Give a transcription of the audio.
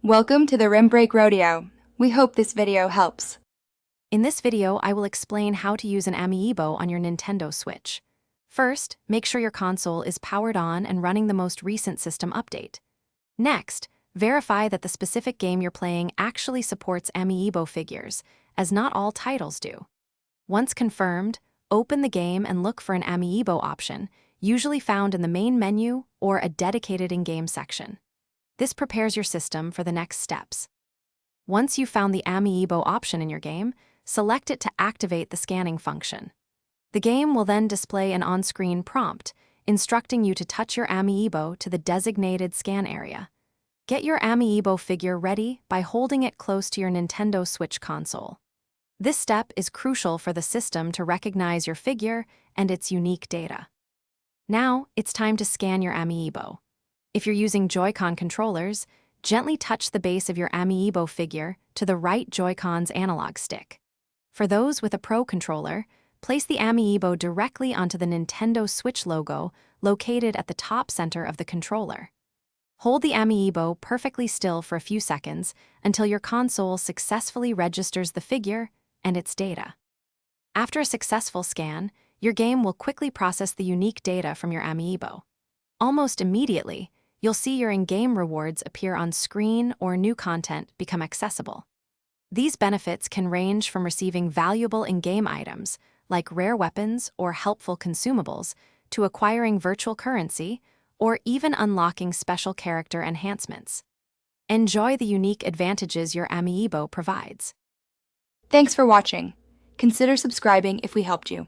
Welcome to the Rim Break Rodeo. We hope this video helps. In this video, I will explain how to use an Amiibo on your Nintendo Switch. First, make sure your console is powered on and running the most recent system update. Next, verify that the specific game you're playing actually supports Amiibo figures, as not all titles do. Once confirmed, open the game and look for an Amiibo option, usually found in the main menu or a dedicated in-game section. This prepares your system for the next steps. Once you've found the Amiibo option in your game, select it to activate the scanning function. The game will then display an on-screen prompt, instructing you to touch your Amiibo to the designated scan area. Get your Amiibo figure ready by holding it close to your Nintendo Switch console. This step is crucial for the system to recognize your figure and its unique data. Now, it's time to scan your Amiibo. If you're using Joy-Con controllers, gently touch the base of your Amiibo figure to the right Joy-Con's analog stick. For those with a Pro controller, place the Amiibo directly onto the Nintendo Switch logo located at the top center of the controller. Hold the Amiibo perfectly still for a few seconds until your console successfully registers the figure and its data. After a successful scan, your game will quickly process the unique data from your Amiibo. Almost immediately, you'll see your in-game rewards appear on screen or new content become accessible. These benefits can range from receiving valuable in-game items, like rare weapons or helpful consumables, to acquiring virtual currency, or even unlocking special character enhancements. Enjoy the unique advantages your Amiibo provides. Thanks for watching. Consider subscribing if we helped you.